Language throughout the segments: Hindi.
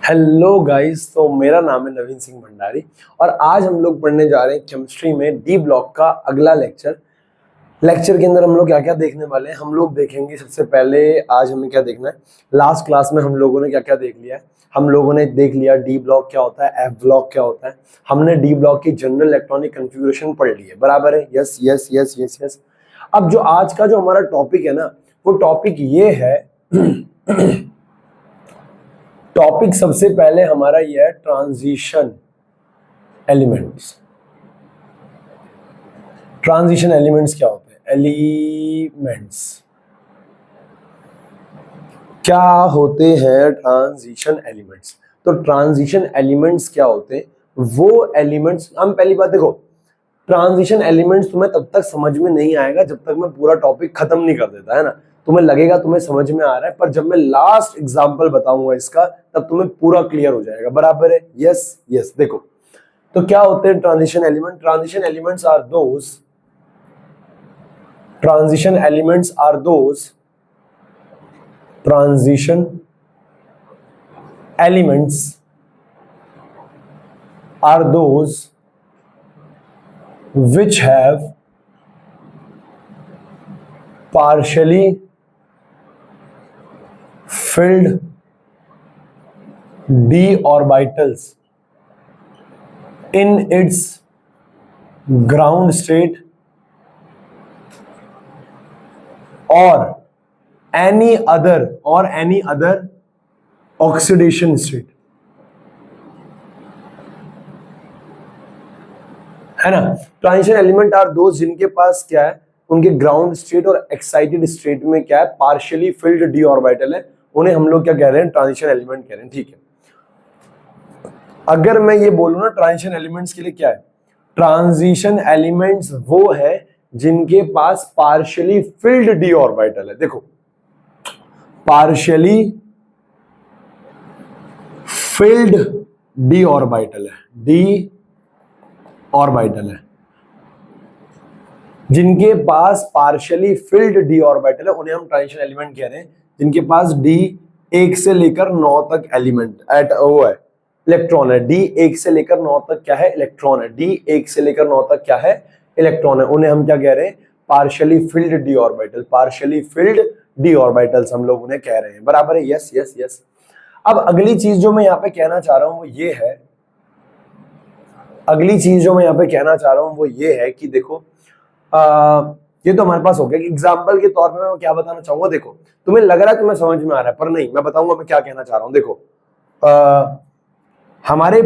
हेलो गाइस, तो मेरा नाम है नवीन सिंह भंडारी और आज हम लोग पढ़ने जा रहे हैं केमिस्ट्री में डी ब्लॉक का अगला लेक्चर के अंदर हम लोग क्या क्या देखने वाले हैं। हम लोग देखेंगे सबसे पहले आज हमें क्या देखना है। लास्ट क्लास में हम लोगों ने क्या क्या देख लिया है। हम लोगों ने देख लिया डी ब्लॉक क्या होता है, एफ ब्लॉक क्या होता है। हमने डी ब्लॉक की जनरल इलेक्ट्रॉनिक कन्फिगुरेशन पढ़ ली है, बराबर है। Yes yes yes yes yes. अब जो आज का जो हमारा टॉपिक है ना, वो टॉपिक ये है टॉपिक सबसे पहले हमारा ये है ट्रांजिशन एलिमेंट्स। ट्रांजिशन एलिमेंट्स क्या होते हैं? एलिमेंट्स क्या होते हैं? Transition elements. तो ट्रांजिशन एलिमेंट्स क्या होते हैं? वो एलिमेंट्स, हम पहली बात देखो, ट्रांजिशन एलिमेंट्स तुम्हें तब तक समझ में नहीं आएगा जब तक मैं पूरा टॉपिक खत्म नहीं कर देता, है ना। तुम्हें लगेगा तुम्हें समझ में आ रहा है, पर जब मैं लास्ट एग्जांपल बताऊंगा इसका तब तुम्हें पूरा क्लियर हो जाएगा, बराबर है। Yes yes. देखो तो क्या होते हैं transition element? Transition elements are those transition elements are those transition elements are those which have partially filled d orbitals in its ground state or any other oxidation state, है ना। ट्रांजिशन एलिमेंट आर दोज जिनके पास क्या है, उनके ग्राउंड स्टेट और एक्साइटेड स्टेट में क्या है, पार्शियली फिल्ड डी ऑर्बिटल है। उन्हें हम लोग क्या कह रहे हैं? ट्रांजिशन एलिमेंट कह रहे हैं, ठीक है। अगर मैं ये बोलूं ना ट्रांजिशन एलिमेंट्स के लिए क्या है, ट्रांजिशन एलिमेंट्स वो है जिनके पास पार्शियली फिल्ड डी ऑर्बिटल है। देखो, पार्शियली फिल्ड डी ऑर्बिटल है, डी ऑर्बिटल है। जिनके पास पार्शियली फिल्ड डी ऑर्बिटल है उन्हें हम ट्रांजिशन एलिमेंट कह रहे हैं। जिनके पास डी 1 से लेकर 9 तक एलिमेंट वो है, इलेक्ट्रॉन है। डी 1 से लेकर 9 तक क्या है? इलेक्ट्रॉन है। डी 1 से लेकर 9 तक क्या है? इलेक्ट्रॉन है। उन्हें हम क्या कह रहे हैं? Partially filled d orbital. Partially filled D orbitals हम लोग उन्हें कह रहे हैं, बराबर है। Yes yes yes. अब अगली चीज जो मैं यहाँ पे कहना चाह रहा हूं वो ये है, कि देखो ये तो हमारे पास हो गया कि एग्जाम्पल के तौर पे मैं क्या बताना चाहूंगा। देखो, तुम्हें लग रहा है तुम्हें समझ में आ रहा है, पर नहीं, मैं बताऊंगा मैं क्या कहना चाह रहा हूं। देखो, हमारे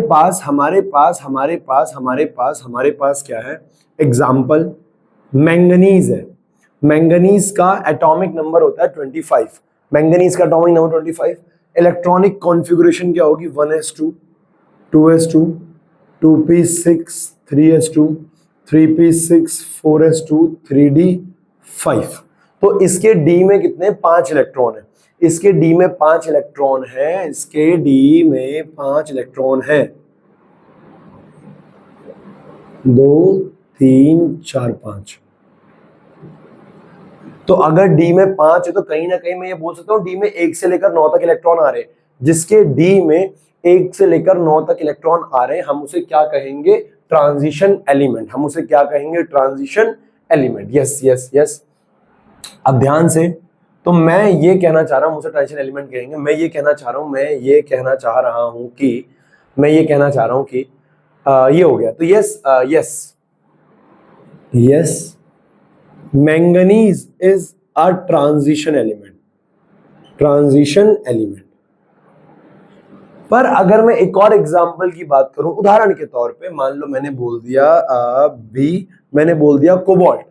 पास क्या है? एग्जाम्पल मैंगनीज है। मैंगनीज का एटॉमिक नंबर होता है 25। मैंगनीज का एटॉमिक नंबर 25। इलेक्ट्रॉनिक कॉन्फ़िगरेशन क्या होगी? 1s2 2s2 2p6 3s2 3p6 4s2 3d5। तो इसके डी में कितने? 5 इलेक्ट्रॉन है। इसके डी में 5 इलेक्ट्रॉन है। इसके डी में 5 इलेक्ट्रॉन है। 2 3 4 5। तो अगर डी में 5 है तो कहीं ना कहीं मैं ये बोल सकता हूँ डी में 1 से लेकर 9 तक इलेक्ट्रॉन आ रहे हैं। जिसके डी में 1 से लेकर 9 तक इलेक्ट्रॉन आ रहे हैं, हम उसे क्या कहेंगे? Transition element. हम उसे क्या कहेंगे? Transition element. Yes yes yes. अब ध्यान से, तो मैं ये कहना चाह रहा हूं, उसे ट्रांजिशन एलिमेंट कहेंगे। मैं ये कहना चाह रहा हूं कि ये हो गया। तो yes yes yes, manganese is a transition element. पर अगर मैं एक और एग्जांपल की बात करूं, उदाहरण के तौर पे मान लो मैंने बोल दिया कोबाल्ट,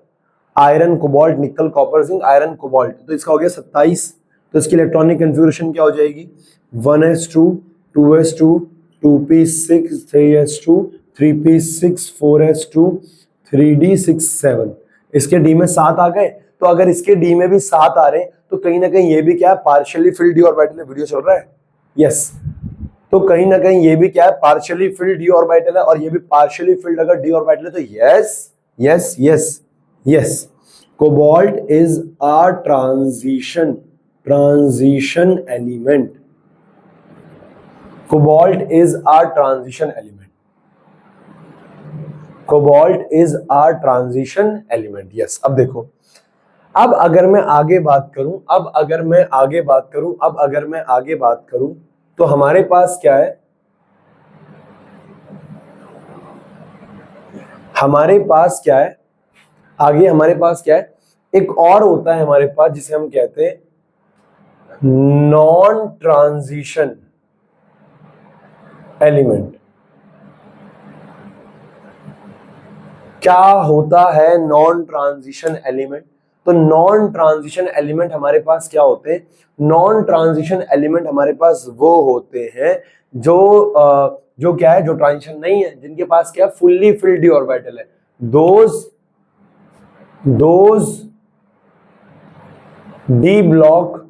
आयरन, कोबाल्ट, निकल, कॉपर, जिंक, आयरन, कोबाल्ट। तो इसका हो गया 27। तो इसकी इलेक्ट्रॉनिक कन्फिगरेशन क्या हो जाएगी? 1s2 2s2 2p6 3s2 3p6 4s2 3d6 7। इसके डी में 7 आ गए। तो अगर इसके डी में भी 7 आ रहे हैं तो कहीं ना कहीं ये भी क्या है? पार्शियली फिल्ड डी ऑर्बिटल है। वीडियो चल रहा है? यस। तो कहीं ना कहीं ये भी क्या है? पार्शियली फिल्ड डी ऑर्बिटल है। और ये भी पार्शियली फिल्ड अगर डी ऑर्बिटल है तो yes yes yes yes, cobalt is a transition transition element, cobalt is a transition element, cobalt is a transition element. Yes, अब देखो, अब अगर मैं आगे बात करूं, तो हमारे पास क्या है, आगे हमारे पास क्या है, एक और होता है हमारे पास जिसे हम कहते हैं नॉन ट्रांजिशन एलिमेंट। क्या होता है नॉन ट्रांजिशन एलिमेंट? तो नॉन ट्रांजिशन एलिमेंट हमारे पास क्या होते हैं? नॉन ट्रांजिशन एलिमेंट हमारे पास वो होते हैं जो क्या है, जो ट्रांजिशन नहीं है, जिनके पास क्या, फुल्ली फिल्ड डी ऑर्बिटल है। Those D block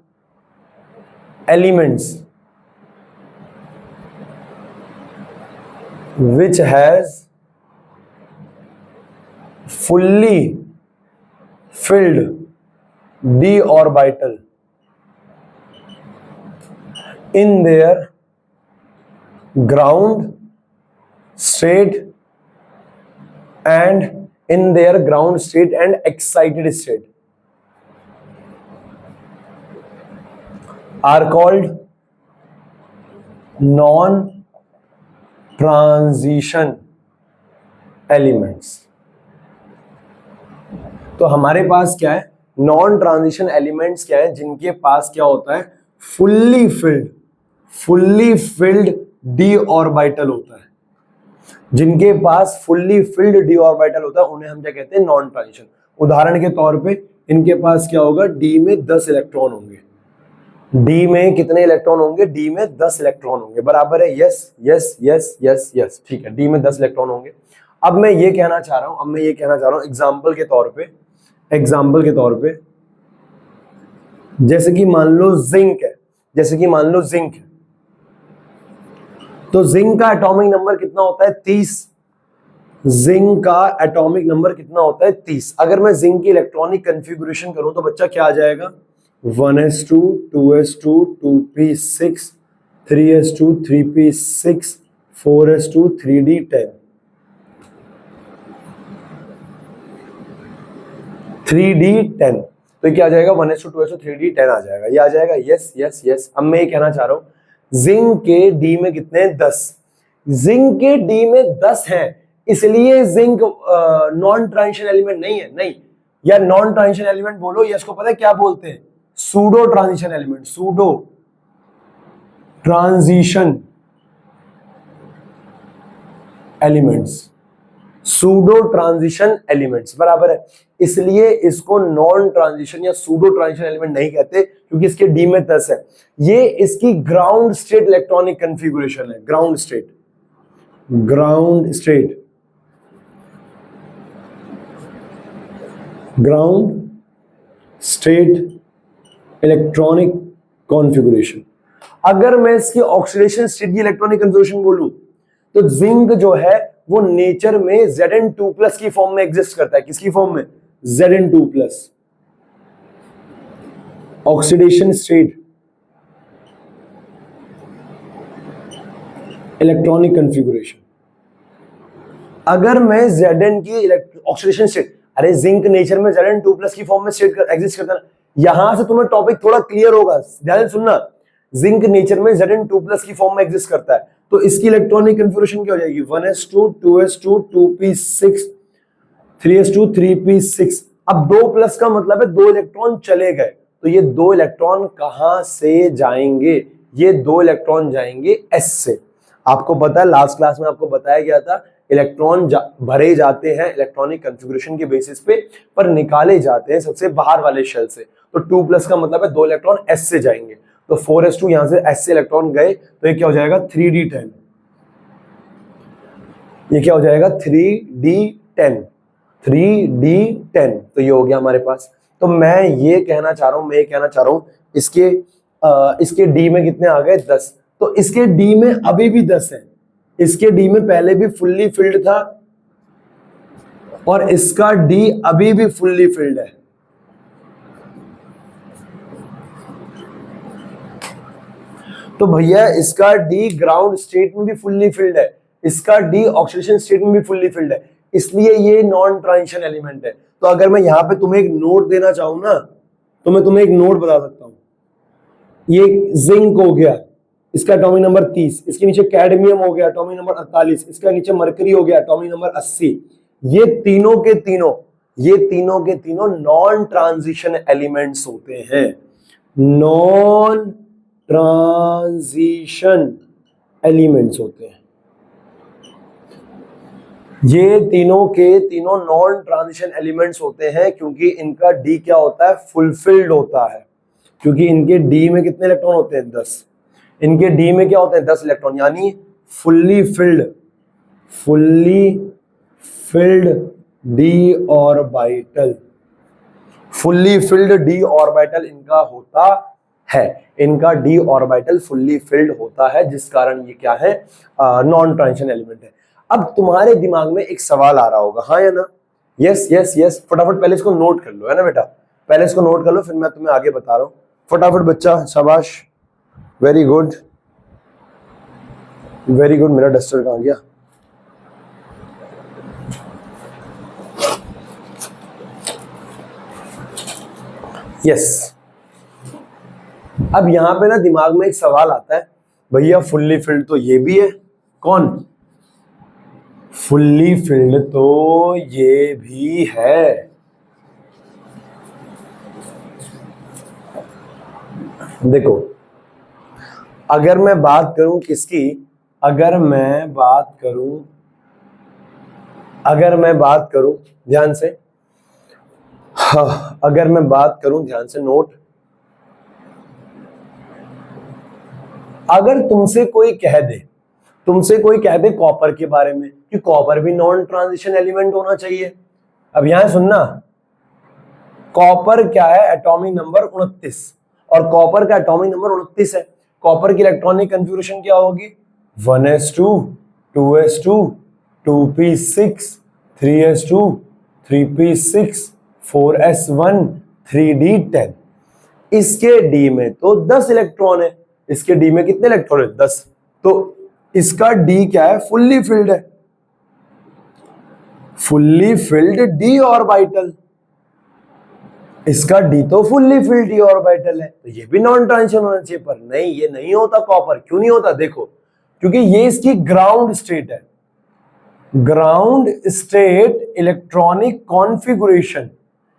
elements which has fully filled d orbital in their ground state and excited state are called non transition elements. तो हमारे पास क्या है, नॉन ट्रांजिशन एलिमेंट्स क्या है, जिनके पास क्या होता है, फुल्ली फिल्ड डी ऑर्बिटल होता है। जिनके पास फुल्ली फिल्ड डी ऑर्बिटल होता है उन्हें हम क्या कहते हैं, नॉन ट्रांजिशन। उदाहरण के तौर पे इनके पास क्या होगा, डी में 10 इलेक्ट्रॉन होंगे। डी में कितने इलेक्ट्रॉन होंगे? डी में 10 इलेक्ट्रॉन होंगे। बराबर है? Yes yes yes yes yes, ठीक है, डी में 10 इलेक्ट्रॉन होंगे। अब मैं ये कहना चाह रहा हूं एग्जाम्पल के तौर पे जैसे कि मान लो जिंक है, तो जिंक का एटॉमिक नंबर कितना होता है? 30। जिंक का एटॉमिक नंबर कितना होता है? 30। अगर मैं जिंक की इलेक्ट्रॉनिक कॉन्फ़िगरेशन करूं तो बच्चा क्या आ जाएगा, 1s2 2s2 2p6 3s2 3p6 4s2 3d10 3d10। तो क्या आ जाएगा, 1s2 2s2 3d10 आ जाएगा, ये आ जाएगा। Yes yes yes. अब मैं ये कहना चाह रहा हूं, जिंक के डी में कितने? 10। जिंक के डी में 10 है, इसलिए जिंक नॉन ट्रांजिशन एलिमेंट नहीं है। नहीं यार, नॉन ट्रांजिशन एलिमेंट बोलो, या इसको पता है क्या बोलते हैं? Pseudo transition element, pseudo transition elements, बराबर है। इसलिए इसको नॉन ट्रांजिशन या सूडो ट्रांजिशन एलिमेंट नहीं कहते, क्योंकि इसके डी में 10 है। ये इसकी ग्राउंड स्टेट इलेक्ट्रॉनिक कॉन्फ़िगरेशन है, ग्राउंड स्टेट इलेक्ट्रॉनिक कॉन्फ़िगरेशन। अगर मैं इसकी ऑक्सीडेशन स्टेट की इलेक्ट्रॉनिक कॉन्फ़िगरेशन बोलूं, तो जिंक जो है वो नेचर में Zn2+ की फॉर्म में एग्जिस्ट करता है। किसकी फॉर्म में? Zn2+। Oxidation state electronic configuration. अगर मैं Zn की ऑक्सीडेशन स्टेट, अरे जिंक नेचर में Zn2+ की फॉर्म में एग्जिस्ट करता है। यहां से तुम्हें टॉपिक थोड़ा क्लियर होगा, ध्यान से सुनना। जिंक नेचर में Zn2+ की फॉर्म में एग्जिस्ट करता है, तो इसकी इलेक्ट्रॉनिक कॉन्फ़िगरेशन क्या हो जाएगी? 1s2 2s2 2p6 3s2 3p6। अब 2+ का मतलब है 2 इलेक्ट्रॉन चले गए, तो ये 2 इलेक्ट्रॉन कहां से जाएंगे? ये 2 इलेक्ट्रॉन जाएंगे s से। आपको पता है, लास्ट क्लास में आपको बताया गया था, इलेक्ट्रॉन भरे जाते हैं इलेक्ट्रॉनिक कॉन्फ़िगरेशन के बेसिस पे, पर निकाले जाते हैं सबसे बाहर वाले शेल से। तो 2+ का मतलब है 2 इलेक्ट्रॉन s से जाएंगे, तो 4s2 यहां से s से इलेक्ट्रॉन गए, तो ये क्या हो जाएगा? 3d10। ये क्या हो जाएगा? 3d10। तो ये हो गया हमारे पास। तो मैं ये कहना चाह रहा हूं इसके डी में कितने आ गए? 10। तो इसके डी में अभी भी 10 है। इसके डी में पहले भी फुल्ली फिल्ड था, और इसका डी अभी भी फुल्ली फिल्ड है। तो भैया इसका डी ग्राउंड स्टेट में भी फुल्ली फिल्ड है, इसका डी ऑक्सीडेशन स्टेट में भी फुल्ली फिल्ड है, इसलिए ये नॉन ट्रांजिशन एलिमेंट है। तो अगर मैं यहाँ पे तुम्हें एक नोट देना चाहूं ना, तो मैं तुम्हें एक नोट बता सकता हूं। ये जिंक हो गया, इसका एटॉमिक नंबर 30, इसके नीचे कैडमियम हो गया एटॉमिक नंबर 48, इसका नीचे मरकरी हो गया एटॉमिक नंबर 80। ये तीनों के तीनों नॉन ट्रांजिशन एलिमेंट्स होते हैं, नॉन ट्रांजिशन एलिमेंट्स होते हैं। ये तीनों के तीनों नॉन ट्रांजिशन एलिमेंट्स होते हैं क्योंकि इनका डी क्या होता है, फुलफिल्ड होता है। क्योंकि इनके डी में कितने इलेक्ट्रॉन होते हैं, 10। इनके डी में क्या होते हैं, 10 इलेक्ट्रॉन, यानी fully filled d orbital, fully filled d orbital इनका होता है। इनका डी ऑर्बिटल फुल्ली फिल्ड होता है, जिस कारण ये क्या है, नॉन ट्रांजिशन एलिमेंट है। अब तुम्हारे दिमाग में एक सवाल आ रहा होगा, हाँ या ना, यस यस यस, फटाफट पहले इसको नोट कर लो, है ना बेटा, पहले इसको नोट कर लो, फिर मैं तुम्हें आगे बता रहा हूं। फटाफट बच्चा, शाबाश, वेरी गुड वेरी गुड। मेरा डस्टर कहां गया? यस। अब यहां पे ना दिमाग में एक सवाल आता है, भैया फुल्ली फिल्ड तो ये भी है, कौन? फुल्ली फिल्ड तो ये भी है। देखो, अगर मैं बात करूं किसकी, अगर मैं बात करूं ध्यान से, हाँ, अगर मैं बात करूं ध्यान से, नोट, अगर तुमसे कोई कह दे कॉपर के बारे में कि कॉपर भी नॉन ट्रांजिशन एलिमेंट होना चाहिए। अब यहां सुनना, कॉपर क्या है, एटॉमिक नंबर 29, और कॉपर का एटॉमिक नंबर 29 है। कॉपर की इलेक्ट्रॉनिक कन्फिगरेशन क्या होगी, 1s2 2s2 2p6 3s2 3p6 4s1 3d10। इसके डी में तो 10 इलेक्ट्रॉन है, इसके डी में कितने इलेक्ट्रॉन है, 10। तो इसका डी क्या है, फुल्ली फिल्ड है, फुल्ली फिल्ड डी ऑर्बिटल। इसका डी तो फुल्ली फिल्ड डी ऑर्बिटल है, तो ये भी नॉन ट्रांजिशन होना चाहिए, पर नहीं, ये नहीं होता कॉपर। क्यों नहीं होता, देखो, क्योंकि ये इसकी ग्राउंड स्टेट है, ग्राउंड स्टेट इलेक्ट्रॉनिक कॉन्फ़िगरेशन,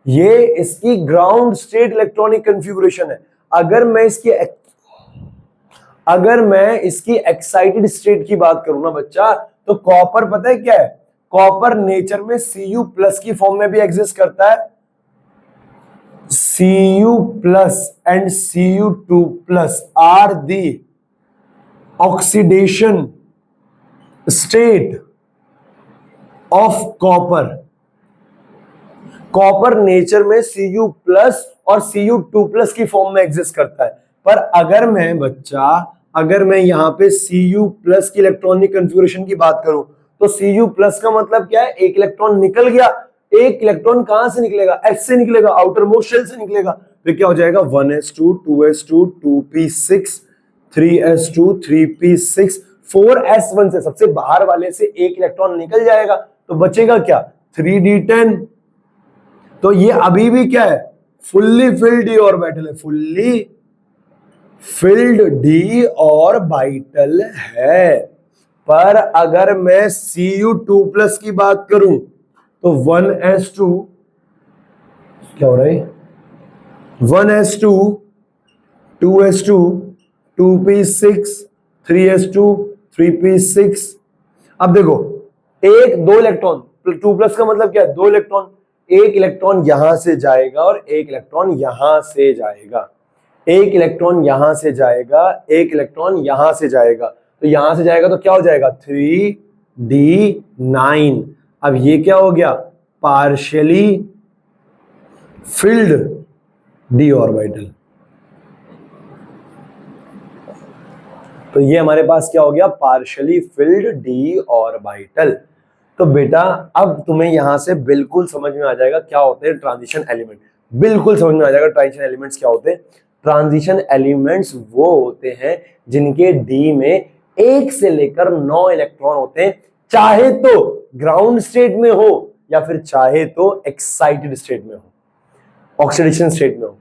ये इसकी ग्राउंड स्टेट इलेक्ट्रॉनिक कॉन्फ़िगरेशन है। अगर मैं इसकी एक्साइटेड स्टेट की बात करूं ना बच्चा, तो कॉपर पता है क्या है, कॉपर नेचर में Cu प्लस की फॉर्म में भी एग्जिस्ट करता है। Cu plus and Cu2 plus are the oxidation state of copper. Copper nature में Cu प्लस और Cu2 प्लस की फॉर्म में एग्जिस्ट करता है। पर अगर मैं यहां पे Cu प्लस की इलेक्ट्रॉनिक कन्फिगरेशन की बात करूं, तो Cu प्लस का मतलब क्या है, एक इलेक्ट्रॉन निकल गया। एक इलेक्ट्रॉन कहां से निकलेगा, H से निकलेगा, आउटर मोस्ट शेल से निकलेगा। फिर क्या हो जाएगा, 1s2 2s2 2p6 3s2 3p6 4s1 से, सबसे बाहर वाले से एक इलेक्ट्रॉन निकल जाएगा, तो बचेगा क्या, 3d10। तो ये अभी भी क्या है, फुल्ली फिल्ड डी ऑर्बिटल है, फुल्ली फिल्ड डी ऑर्बिटल है। पर अगर मैं Cu2 प्लस की बात करूं, तो 1s2 क्या हो रहा है, 1s2 2s2 2p6 3s2 3p6। अब देखो, दो इलेक्ट्रॉन, 2 प्लस का मतलब क्या है, 2 इलेक्ट्रॉन, एक इलेक्ट्रॉन यहां से जाएगा और एक इलेक्ट्रॉन यहां से जाएगा, एक इलेक्ट्रॉन यहां से जाएगा, एक इलेक्ट्रॉन यहां से जाएगा। तो यहां से जाएगा तो क्या हो जाएगा, 3d9। अब ये क्या हो गया, पार्शियली फिल्ड डी ऑर्बिटल। तो ये हमारे पास क्या हो गया, पार्शियली फिल्ड डी ऑर्बिटल। तो बेटा अब तुम्हें यहां से बिल्कुल समझ में आ जाएगा क्या होते हैं ट्रांजिशन एलिमेंट, बिल्कुल समझ में आ जाएगा ट्रांजिशन एलिमेंट्स क्या होते हैं। ट्रांजिशन एलिमेंट्स वो होते हैं जिनके डी में 1 से लेकर 9 इलेक्ट्रॉन होते हैं, चाहे तो ग्राउंड स्टेट में हो या फिर चाहे तो एक्साइटेड स्टेट में हो, ऑक्सीडेशन स्टेट में हो।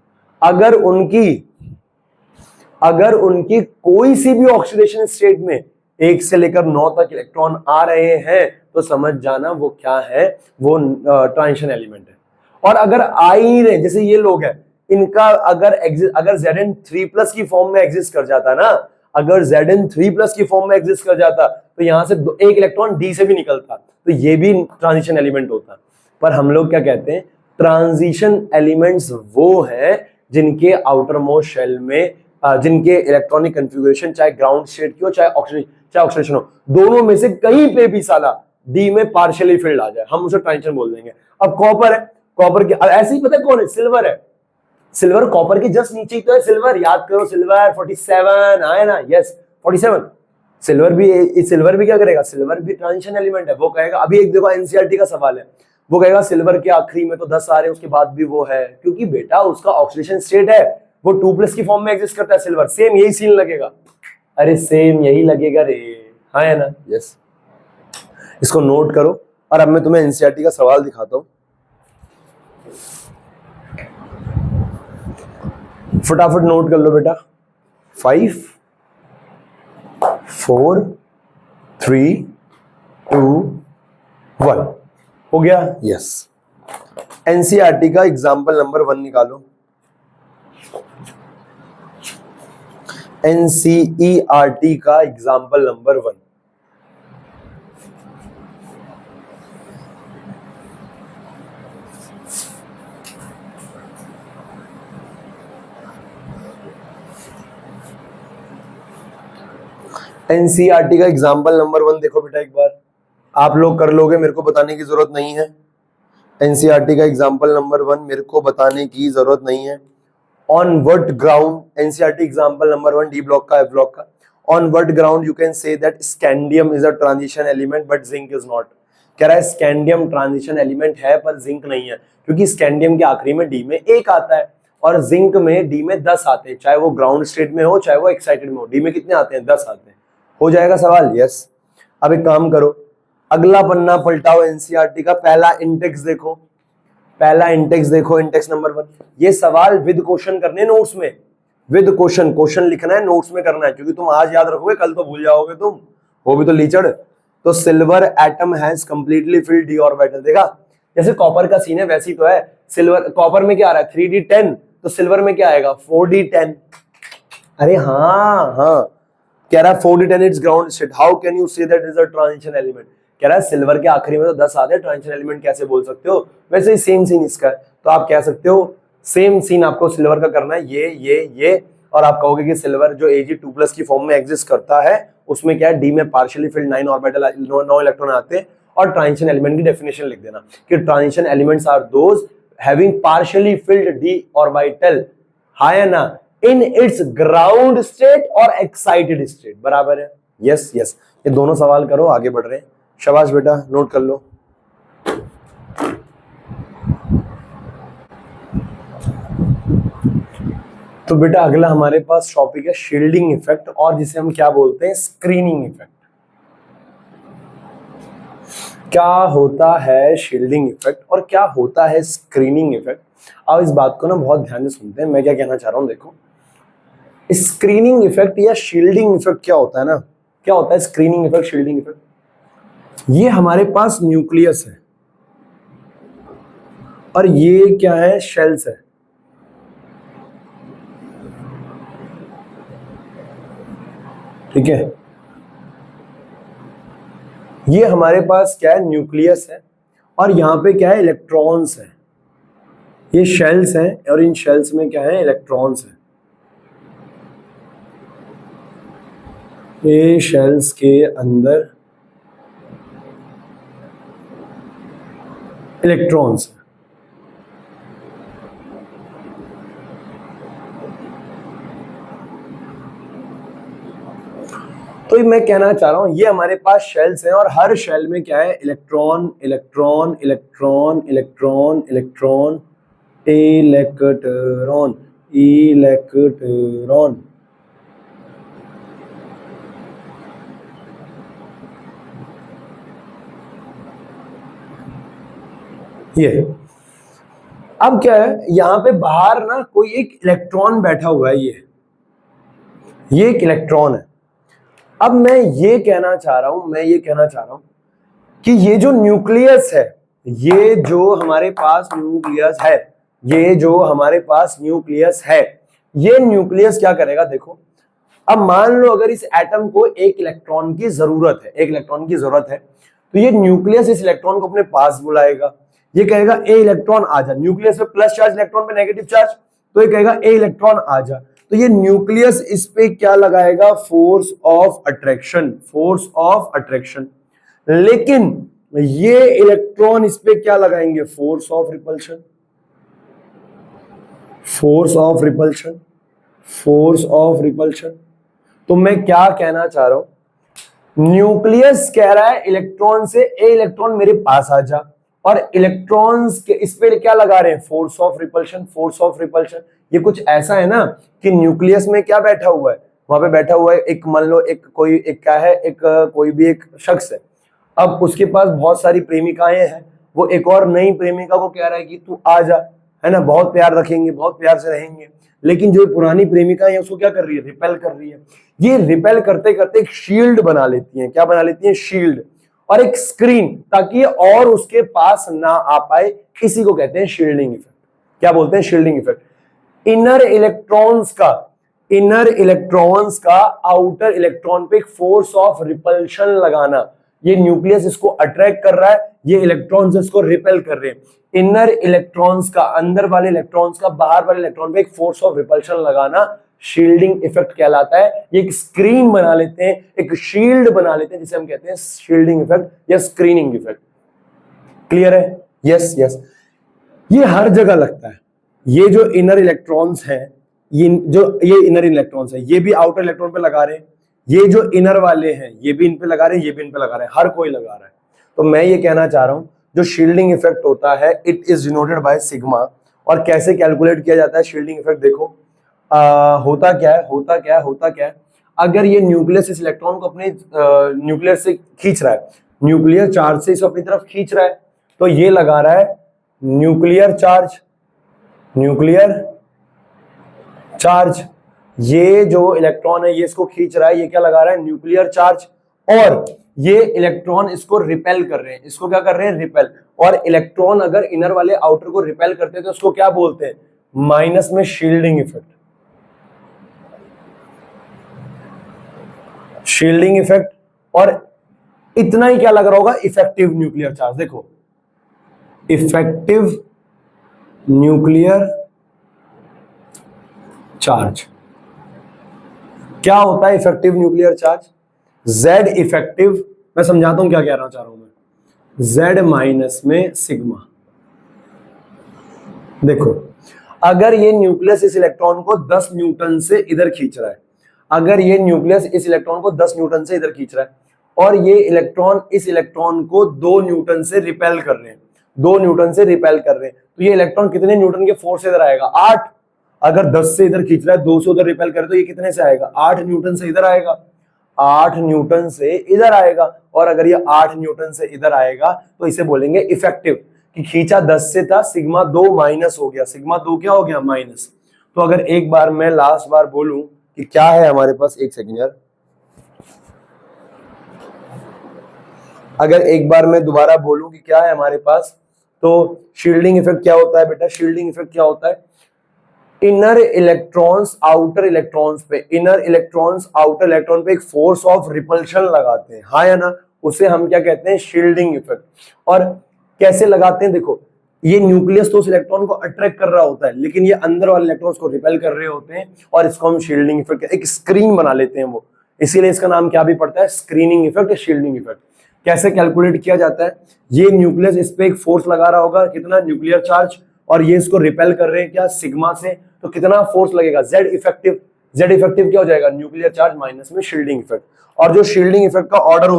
अगर उनकी कोई सी भी ऑक्सीडेशन स्टेट में 1 से लेकर 9 तक इलेक्ट्रॉन आ रहे हैं तो समझ जाना वो क्या है, वो ट्रांजिशन एलिमेंट है। और अगर आ ही नहीं रहे, जैसे ये लोग हैं, इनका अगर Zn3+ की फॉर्म में एग्जिस्ट कर जाता ना, अगर Zn3+ की फॉर्म में एग्जिस्ट कर जाता तो यहां से एक इलेक्ट्रॉन डी से भी निकलता, तो ये भी ट्रांजिशन एलिमेंट होता। पर हम लोग क्या कहते हैं, ट्रांजिशन एलिमेंट्स वो हैं जिनके आउटर मोस्ट शेल में जिनके इलेक्ट्रॉनिक कन्फिगुरेशन चाहे ग्राउंड स्टेट की हो चाहे ऑक्सीडेशन हो, दोनों में से कहीं पे भी साला डी में पार्शियली फिल्ड आ जाए, हम उसे ट्रांजिशन बोल देंगे। अब कॉपर है, कॉपर के ऐसे ही पता है कौन है, सिल्वर है। सिल्वर कॉपर के जस्ट नीचे ही तो है सिल्वर, याद करो सिल्वर 47 आए ना, यस 47। सिल्वर भी क्या करेगा, सिल्वर भी ट्रांजिशन एलिमेंट है। वो कहेगा, अभी एक देखो एनसीईआरटी का सवाल है, वो कहेगा सिल्वर के आखिरी में तो 10 आ रहे हैं, उसके बाद भी वो है, क्योंकि बेटा उसका ऑक्सीडेशन स्टेट है, वो 2+ की फॉर्म में एग्जिस्ट करता है सिल्वर। सेम यही सीन लगेगा, अरे सेम यही लगेगा रे, हाँ है ना, यस। इसको नोट करो और अब मैं तुम्हें एनसीईआरटी का सवाल दिखाता हूं, फटाफट नोट कर लो बेटा। 5 4 3 2 1 हो गया, यस। एनसीईआरटी का एग्जाम्पल नंबर 1 निकालो। एनसीईआरटी का एग्जाम्पल नंबर 1, एनसीईआरटी का एग्जाम्पल नंबर 1 देखो बेटा, एक बार आप लोग कर लोगे, मेरे को बताने की जरूरत नहीं है। एनसीईआरटी का एग्जाम्पल नंबर 1 मेरे को बताने की जरूरत नहीं है। On what ground, NCERT example number 1 D block का, एफ ब्लॉक का, on what ground you can say that scandium is a transition element but zinc is not. कह रहा है स्कैंडियम ट्रांजिशन एलिमेंट है पर जिंक नहीं है, क्योंकि स्कैंडियम के आखिरी में डी में 1 आता है और जिंक में डी में 10 आते हैं, चाहे वो ग्राउंड स्टेट में हो चाहे वो एक्साइटेड में हो। डी में कितने आते हैं, 10 आते हैं। हो जाएगा सवाल, यस। अब एक काम करो, अगला पन्ना पलटाओ, एनसीईआरटी का पहला इंडेक्स देखो, पहला इंडेक्स देखो, इंडेक्स नंबर 1। ये सवाल विद क्वेश्चन करने नोट्स में, विद क्वेश्चन लिखना है, नोट्स में करना है, क्योंकि तुम आज याद रखोगे कल तो भूल जाओगे तुम, वो भी तो लीचड़। तो silver atom has completely filled d orbital, देखा जैसे कॉपर का सीन है वैसे ही तो है। सिल्वर, कॉपर में क्या आ रहा है 3d10, तो सिल्वर में क्या आएगा 4d10। अरे हाँ, कह रहा है 4d10 it's ground state, how can you say that is a transition element. कह रहा है सिल्वर के आखिरी में तो 10 आते हैं, ट्रांजिशन एलिमेंट कैसे बोल सकते हो। वैसे ही सेम सीन इसका है, तो आप कह सकते हो सेम सीन आपको सिल्वर का करना है, ये और आप कहोगे कि सिल्वर जो Ag2+ की फॉर्म में एग्जिस्ट करता है उसमें क्या है, डी में पार्शियली फिल्ड 9 ऑर्बिटल 9 इलेक्ट्रॉन आते हैं। और ट्रांजिशन एलिमेंट की डेफिनेशन लिख देना कि transition elements are those having partially filled d orbital, हाँ या ना, इन इट्स ग्राउंड स्टेट और एक्साइटेड स्टेट, बराबर है, यस यस। ये दोनों सवाल करो, आगे बढ़ रहे हैं, शाबाश बेटा, नोट कर लो। तो बेटा अगला हमारे पास टॉपिक है शील्डिंग इफेक्ट, और जिसे हम क्या बोलते हैं, स्क्रीनिंग इफेक्ट। क्या होता है शील्डिंग इफेक्ट और क्या होता है स्क्रीनिंग इफेक्ट। अब इस बात को ना बहुत ध्यान से सुनते हैं, मैं क्या कहना चाह रहा हूं। देखो स्क्रीनिंग इफेक्ट या शील्डिंग इफेक्ट क्या होता है ना, क्या होता है स्क्रीनिंग इफेक्ट, शील्डिंग इफेक्ट। ये हमारे पास न्यूक्लियस है और ये क्या है, शेल्स है। ठीक है, ये हमारे पास क्या है, न्यूक्लियस है, और यहां पे क्या है, इलेक्ट्रॉन्स है। ये शेल्स हैं और इन शेल्स में क्या है, इलेक्ट्रॉन्स हैं। ये शेल्स के अंदर इलेक्ट्रॉन्स हैं। तो मैं कहना चाह रहा हूं ये हमारे पास शेल्स हैं और हर शेल में क्या है, electron electron electron electron electron electron. Electron. ये अब क्या है, यहां पे बाहर ना कोई एक इलेक्ट्रॉन बैठा हुआ है, ये एक इलेक्ट्रॉन है। अब मैं ये कहना चाह रहा हूं कि ये जो न्यूक्लियस है, ये जो हमारे पास न्यूक्लियस है, ये न्यूक्लियस क्या करेगा, देखो। अब मान लो अगर इस एटम को एक इलेक्ट्रॉन की जरूरत है, तो ये न्यूक्लियस इस इलेक्ट्रॉन को अपने पास बुलाएगा। ये कहेगा ए इलेक्ट्रॉन आ जा, न्यूक्लियस पे प्लस चार्ज, इलेक्ट्रॉन पे नेगेटिव चार्ज, तो ये कहेगा ए इलेक्ट्रॉन आ जा। तो ये न्यूक्लियस इस पे क्या लगाएगा, फोर्स ऑफ अट्रैक्शन। लेकिन ये इलेक्ट्रॉन इस पे क्या लगाएंगे, फोर्स ऑफ रिपल्शन। तो मैं क्या कहना चाह रहा हूं, न्यूक्लियस कह रहा है इलेक्ट्रॉन से ए इलेक्ट्रॉन मेरे पास आ जा, और इलेक्ट्रॉन्स के इस पे क्या लगा रहे हैं, फोर्स ऑफ रिपल्शन। ये कुछ ऐसा है ना कि न्यूक्लियस में क्या बैठा हुआ है, वहां पे बैठा हुआ है एक, मान लो कोई भी एक शख्स है। अब उसके पास बहुत सारी प्रेमिकाएं हैं, वो एक और नई प्रेमिका को कह रहा है कि तू आ जा, है ना, बहुत प्यार रखेंगे, बहुत प्यार से रहेंगे। लेकिन जो पुरानी प्रेमिका है उसको क्या कर रही है, रिपेल कर रही है। ये रिपेल करते करते एक शील्ड बना लेती हैं, क्या बना लेती हैं, शील्ड, और एक स्क्रीन, ताकि ये और उसके पास ना आ पाए। इसी को कहते हैं शील्डिंग इफेक्ट। क्या बोलते हैं, शील्डिंग इफेक्ट। इनर इलेक्ट्रॉन्स का आउटर इलेक्ट्रॉन पे एक फोर्स ऑफ रिपल्शन लगाना। ये न्यूक्लियस इसको अट्रैक्ट कर रहा है, ये इलेक्ट्रॉन्स इसको रिपेल कर रहे हैं। इनर इलेक्ट्रॉन्स का, अंदर वाले इलेक्ट्रॉन्स का बाहर वाले इलेक्ट्रॉन पे एक फोर्स ऑफ रिपल्शन लगाना शील्डिंग इफेक्ट कहलाता है। ये एक स्क्रीन बना लेते हैं, एक शील्ड बना लेते हैं, जिसे हम कहते हैं शील्डिंग इफेक्ट या स्क्रीनिंग इफेक्ट। क्लियर है? यस। ये हर जगह लगता है। ये जो इनर इलेक्ट्रॉन्स हैं, ये इनर इलेक्ट्रॉन्स है, ये भी आउटर इलेक्ट्रॉन पे लगा रहे हैं। ये जो इनर वाले हैं, ये भी इन पे लगा रहे हैं, ये भी इन पे लगा रहे हैं, हर कोई लगा रहा है। तो मैं ये कहना चाह रहा हूं, जो शील्डिंग इफेक्ट होता है, it is denoted by sigma. और कैसे कैलकुलेट किया जाता है शील्डिंग इफेक्ट, देखो। होता क्या है, अगर ये न्यूक्लियस इस इलेक्ट्रॉन को अपने न्यूक्लियस से खींच रहा है, न्यूक्लियर चार्ज से इसे अपनी तरफ खींच रहा है, तो ये लगा रहा है न्यूक्लियर चार्ज। ये जो इलेक्ट्रॉन है, ये इसको खींच रहा है, ये क्या लगा रहा है, न्यूक्लियर चार्ज। और ये इलेक्ट्रॉन इसको रिपेल कर रहे हैं, इसको क्या कर रहे हैं, रिपेल। और इलेक्ट्रॉन अगर इनर वाले आउटर को रिपेल करते हैं तो उसको क्या बोलते हैं, माइनस में शील्डिंग इफेक्ट। और इतना ही क्या लग रहा होगा, इफेक्टिव न्यूक्लियर चार्ज। देखो, इफेक्टिव न्यूक्लियर चार्ज क्या होता है, effective nuclear charge, Z effective, मैं समझाता हूं क्या कहना चाह रहा हूं मैं, Z माइनस में सिग्मा। देखो, अगर ये न्यूक्लियस इस इलेक्ट्रॉन को 10 न्यूटन से इधर खींच रहा है, और ये इलेक्ट्रॉन इस इलेक्ट्रॉन को 2 न्यूटन से रिपेल कर रहे हैं, तो ये इलेक्ट्रॉन कितने न्यूटन के फोर्स से इधर आएगा, 8। अगर 10 से इधर खींच रहा है, 2 से उधर रिपेल करे, तो ये कितने से आएगा, 8 न्यूटन से इधर आएगा, 8 न्यूटन से इधर आएगा। और अगर ये 8 न्यूटन से इधर आएगा तो इसे बोलेंगे इफेक्टिव, कि खींचा 10 से था, सिग्मा 2 माइनस हो गया, सिग्मा 2 क्या हो गया, माइनस। तो अगर एक बार मैं लास्ट बार बोलूं कि क्या है हमारे पास, एक सेकंड यार, अगर एक बार मैं दोबारा बोलूं कि क्या है हमारे पास, तो शील्डिंग इफेक्ट क्या होता है बेटा, शील्डिंग इफेक्ट क्या होता है, इनर इलेक्ट्रॉन्स आउटर इलेक्ट्रॉन्स पे एक फोर्स ऑफ रिपल्शन लगाते हैं, हाँ या ना, उसे हम क्या कहते हैं, शील्डिंग इफेक्ट। और कैसे लगाते हैं, देखो, ये न्यूक्लियस तो उस इलेक्ट्रॉन को अट्रैक्ट कर रहा होता है, लेकिन ये अंदर वाले इलेक्ट्रॉन्स को रिपेल कर रहे होते हैं, और इसको हम शील्डिंग इफेक्ट, एक स्क्रीन बना लेते हैं वो, इसीलिए इसका नाम क्या भी पड़ता है, स्क्रीनिंग इफेक्ट या शील्डिंग इफेक्ट। कैसे कैलकुलेट किया जाता है, ये न्यूक्लियस इस पे एक फोर्स लगा रहा होगा, कितना, न्यूक्लियर चार्ज, और ये इसको रिपेल कर रहे हैं क्या, सिग्मा से, तो कितना फोर्स लगेगा, Z इफेक्टिव क्या हो जाएगा, न्यूक्लियर चार्ज माइनस में शील्डिंग इफेक्ट। और जो शील्डिंग इफेक्ट का ऑर्डर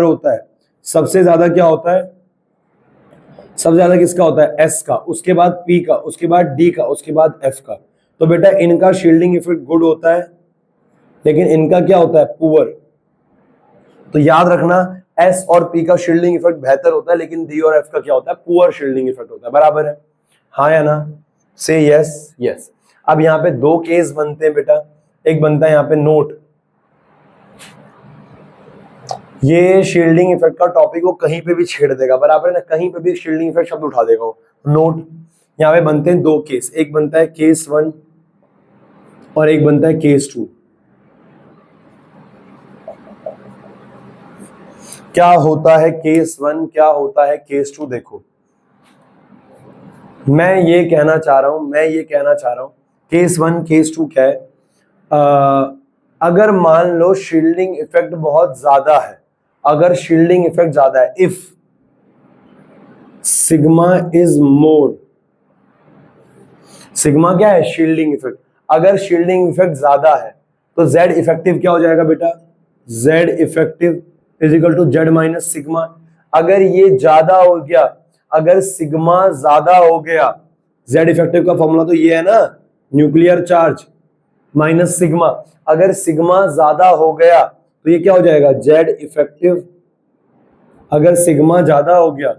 होता है, सबसे ज्यादा क्या होता है, सबसे ज्यादा किसका होता है? एस का, उसके बाद पी का, उसके बाद डी का, उसके बाद एफ का। तो बेटा इनका शील्डिंग इफेक्ट गुड होता है, लेकिन इनका क्या होता है? पुअर। तो याद रखना एस और पी का शील्डिंग इफेक्ट बेहतर होता है, लेकिन डी और एफ का क्या होता है? पुअर शील्डिंग इफेक्ट होता है। बराबर है? हाँ या ना? से यस यस। अब यहाँ पे दो केस बनते हैं बेटा, एक बनता है यहाँ पे नोट। ये शील्डिंग इफेक्ट का टॉपिक वो कहीं पे भी छेड़ देगा, बराबर है ना? कहीं पे भी शील्डिंग इफेक्ट शब्द उठा देगा वो। नोट, यहाँ पे बनते हैं दो केस, एक बनता है केस 1 और एक बनता है केस 2। क्या होता है केस 1, क्या होता है केस 2? देखो मैं ये कहना चाह रहा हूं केस 1 केस 2 क्या है? अगर मान लो शील्डिंग इफेक्ट बहुत ज्यादा है, अगर शील्डिंग इफेक्ट ज्यादा है, if sigma is more, sigma क्या है? Shielding effect. अगर शील्डिंग इफेक्ट ज्यादा है तो जेड इफेक्टिव क्या हो जाएगा बेटा? Z effective is equal to Z minus sigma. अगर ये ज्यादा हो गया, अगर सिग्मा ज्यादा हो गया, जेड इफेक्टिव का फॉर्मूला तो ये है ना, न्यूक्लियर चार्ज माइनस सिग्मा। अगर सिग्मा ज्यादा हो गया तो ये क्या हो जाएगा? Z effective. अगर सिग्मा ज्यादा हो गया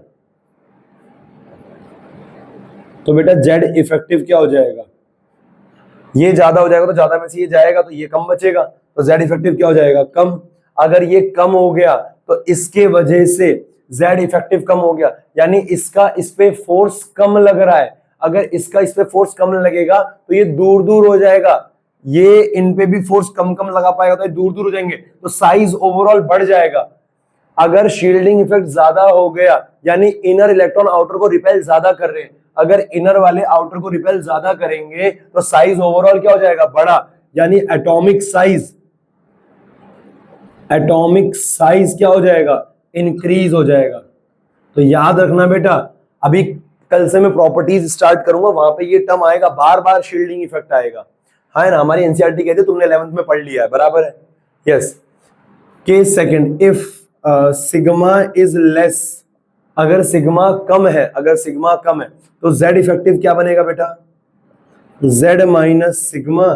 तो बेटा जेड इफेक्टिव क्या हो जाएगा? ये ज्यादा हो जाएगा तो ज्यादा में से ये जाएगा तो ये कम बचेगा, तो जेड इफेक्टिव क्या हो जाएगा? कम। अगर ये कम हो गया तो इसके वजह से जेड इफेक्टिव कम हो गया, यानी इसका इस पे फोर्स कम लग रहा है। अगर इसका इस पे फोर्स कम लगेगा तो ये दूर दूर हो जाएगा, ये इन पे भी फोर्स कम कम लगा पाएगा तो ये दूर दूर हो जाएंगे, तो साइज ओवरऑल बढ़ जाएगा। अगर शील्डिंग इफेक्ट ज्यादा हो गया, यानी इनर इलेक्ट्रॉन आउटर को रिपेल ज्यादा कर रहे हैं, अगर इनर वाले आउटर को रिपेल ज्यादा करेंगे तो साइज ओवरऑल क्या हो जाएगा? बड़ा, यानी एटॉमिक साइज क्या हो जाएगा? इंक्रीज हो जाएगा। तो याद रखना बेटा, अभी कल से मैं प्रॉपर्टीज स्टार्ट करूंगा, वहां पे ये टर्म आएगा, बार बार शील्डिंग इफेक्ट आएगा। हाँ ना? हमारी एनसीईआरटी कहती है, तुमने 11th में पढ़ लिया है, बराबर है? Yes. Case second, if sigma is less, अगर सिग्मा कम है, अगर सिग्मा कम है तो जेड इफेक्टिव क्या बनेगा बेटा? Z minus sigma.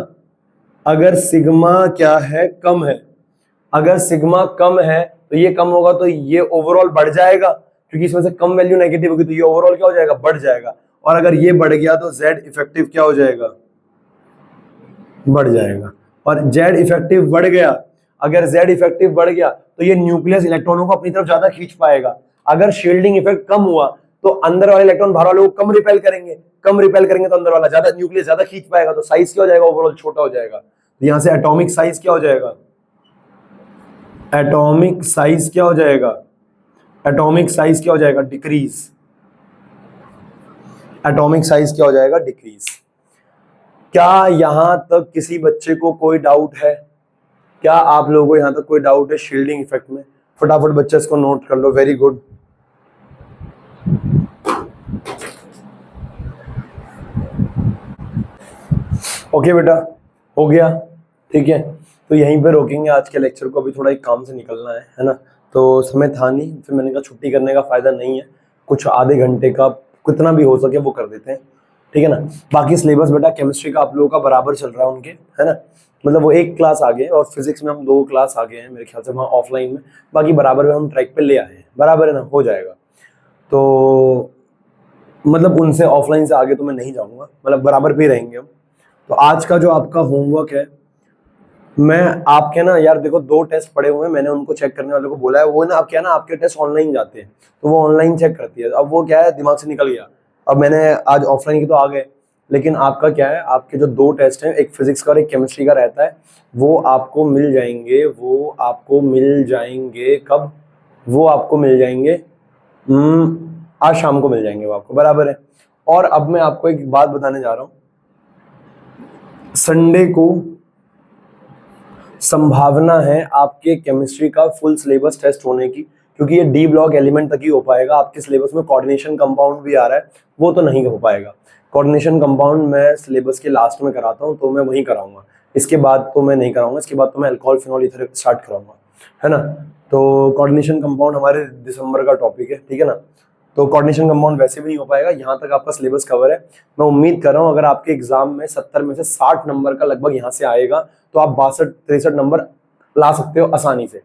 अगर सिग्मा क्या है? कम है। अगर सिग्मा कम है तो ये कम होगा तो ये ओवरऑल बढ़ जाएगा, क्योंकि इसमें से कम वैल्यू नेगेटिव होगी तो ये ओवरऑल क्या हो जाएगा? बढ़ जाएगा। और अगर ये बढ़ गया तो जेड इफेक्टिव क्या हो जाएगा? बढ़ जाएगा। और जेड इफेक्टिव बढ़ गया, अगर जेड इफेक्टिव बढ़ गया तो ये न्यूक्लियस इलेक्ट्रॉनों को अपनी तरफ ज्यादा खींच पाएगा। अगर शील्डिंग इफेक्ट कम हुआ तो अंदर वाले इलेक्ट्रॉन बाहर वालों को कम रिपेल करेंगे, तो अंदर वाला ज्यादा, न्यूक्लियस ज्यादा खींच पाएगा, तो साइज क्या हो जाएगा? ओवरऑल छोटा हो जाएगा। तो यहां से एटॉमिक साइज क्या हो जाएगा? एटॉमिक साइज क्या हो जाएगा? एटॉमिक साइज क्या हो जाएगा? डिक्रीज। एटॉमिक साइज क्या हो जाएगा? डिक्रीज। क्या यहां तक किसी बच्चे को कोई डाउट है? क्या आप लोगों को यहां तक कोई डाउट है शील्डिंग इफेक्ट में? फटाफट बच्चे इसको नोट कर लो। Very good. ओके बेटा, हो गया? ठीक है, तो यहीं पे रोकेंगे आज के लेक्चर को, अभी थोड़ा एक काम से निकलना है ना? तो समय था नहीं, फिर मैंने कहा छुट्टी करने का फायदा नहीं है, कुछ आधे घंटे का कितना भी हो सके वो कर देते हैं, ठीक है ना? बाकी सिलेबस बेटा केमिस्ट्री का आप लोगों का बराबर चल रहा है उनके, है ना? मतलब वो एक क्लास आगे और फिजिक्स में हम 2 क्लास आगे हैं मेरे ख्याल से वहाँ ऑफलाइन में, बाकी बराबर में हम ट्रैक पे ले आए हैं, बराबर है ना? हो जाएगा। तो मतलब उनसे ऑफलाइन से आगे तो मैं नहीं जाऊंगा, मतलब बराबर पे ही रहेंगे हम। तो आज का जो आपका होमवर्क है, मैं आपके ना यार देखो 2 टेस्ट पड़े हुए हैं, मैंने उनको चेक करने वाले को बोला है, वो ना आप क्या ना आपके टेस्ट ऑनलाइन जाते हैं तो वो ऑनलाइन चेक करती है। अब वो क्या है, दिमाग से निकल गया, अब मैंने आज ऑफलाइन की तो आ गए, लेकिन आपका क्या है, आपके जो 2 टेस्ट हैं, एक फिजिक्स का और एक केमिस्ट्री का रहता है, वो आपको मिल जाएंगे, कब? वो आपको मिल जाएंगे आज शाम को मिल जाएंगे वो आपको, बराबर है? और अब मैं आपको एक बात बताने जा रहा हूं, संडे को संभावना है आपके केमिस्ट्री का फुल सिलेबस टेस्ट होने की, क्योंकि ये डी ब्लॉक एलिमेंट तक ही हो पाएगा। आपके सिलेबस में कोऑर्डिनेशन कंपाउंड भी आ रहा है, वो तो नहीं हो पाएगा। कोऑर्डिनेशन कंपाउंड मैं सिलेबस के लास्ट में कराता हूँ, तो मैं वहीं कराऊंगा, इसके बाद तो मैं नहीं कराऊंगा, इसके बाद तो मैं अल्कोहल फिनॉल ईथर स्टार्ट कराऊंगा, है ना? तो कोऑर्डिनेशन कंपाउंड हमारे दिसंबर का टॉपिक है, ठीक है ना? तो कोऑर्डिनेशन कंपाउंड वैसे भी नहीं हो पाएगा। यहाँ तक आपका सिलेबस कवर है। मैं उम्मीद कर रहा हूँ अगर आपके एग्जाम में 70 में से 60 नंबर का लगभग यहाँ से आएगा तो आप 62-63 नंबर ला सकते हो आसानी से।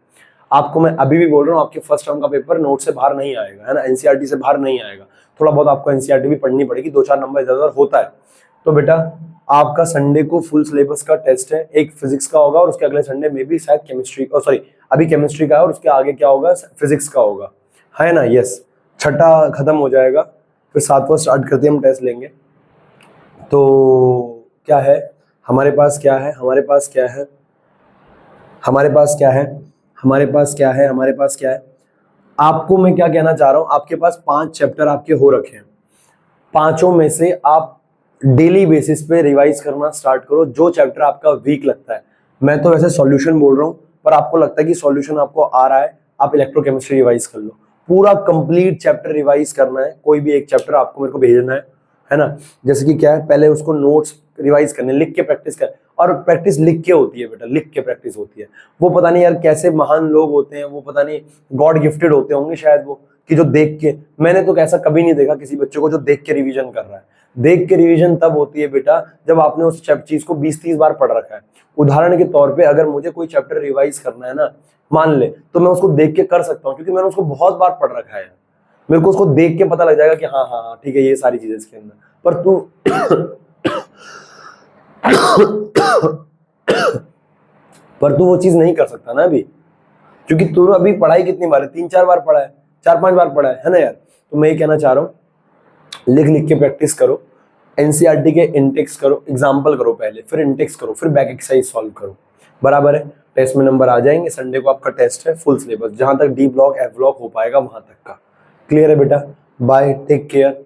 आपको मैं अभी भी बोल रहा हूँ आपके फर्स्ट टर्म का पेपर नोट से बाहर नहीं आएगा, है ना, एनसीईआरटी से बाहर नहीं आएगा। थोड़ा बहुत आपको एनसीईआरटी भी पढ़नी पड़ेगी, 2-4 नंबर इधर उधर होता है। तो बेटा आपका संडे को फुल सिलेबस का टेस्ट है, एक फिजिक्स का होगा और उसके अगले संडे में भी शायद केमिस्ट्री, सॉरी अभी केमिस्ट्री का है और उसके आगे क्या होगा, फिजिक्स का होगा, है ना। यस, छठा खत्म हो जाएगा, फिर 7वां स्टार्ट करते हम टेस्ट लेंगे। तो क्या है हमारे पास, क्या है हमारे पास, क्या है हमारे पास, क्या है हमारे पास, क्या है हमारे पास, क्या है। आपको मैं क्या कहना चाह रहा हूं, आपके पास 5 चैप्टर आपके हो रखे हैं, 5 में से आप डेली बेसिस पे रिवाइज करना स्टार्ट करो जो चैप्टर आपका वीक लगता है। मैं तो वैसे सॉल्यूशन बोल रहा हूं, पर आपको लगता है कि सॉल्यूशन आपको आ रहा है, आप इलेक्ट्रोकेमिस्ट्री रिवाइज कर लो। पूरा कंप्लीट चैप्टर रिवाइज करना है, कोई भी एक चैप्टर आपको मेरे को भेजना है ना। जैसे कि क्या है, पहले उसको नोट्स रिवाइज करने, लिख के प्रैक्टिस कर। और प्रैक्टिस लिख के होती है बेटा, लिख के प्रैक्टिस होती है। वो पता नहीं यार कैसे महान लोग होते हैं, वो पता नहीं गॉड गिफ्टेड होते होंगे शायद वो, कि जो देख के, मैंने तो ऐसा कभी नहीं देखा किसी बच्चे को जो देख के रिवीजन कर रहा है। देख के रिवीजन तब होती है बेटा जब आपने उस चीज को 20-30 बार पढ़ रखा है। उदाहरण के तौर पे अगर मुझे कोई चैप्टर रिवाइज करना है ना, मान ले, तो मैं उसको देख के कर सकता हूँ क्योंकि मैंने उसको बहुत बार पढ़ रखा है। मेरे को उसको देख के पता लग जाएगा कि हाँ हाँ ठीक है ये सारी चीजें इसके अंदर। पर तू पर तू वो चीज नहीं कर सकता ना अभी, क्योंकि तू अभी पढ़ाई कितनी बार है, 3-4 बार पढ़ा है, 4-5 बार पढ़ा है ना यार। तो मैं ये कहना चाह रहा हूँ लिख लिख के प्रैक्टिस करो, एनसीईआरटी के इंटेक्स करो, एग्जाम्पल करो पहले, फिर इंटेक्स करो, फिर बैक एक्सरसाइज सॉल्व करो, बराबर है। टेस्ट में नंबर आ जाएंगे। संडे को आपका टेस्ट है, फुल सिलेबस, जहां तक डी ब्लॉक एफ ब्लॉक हो पाएगा वहां तक का। क्लियर है बेटा, बाय, टेक केयर।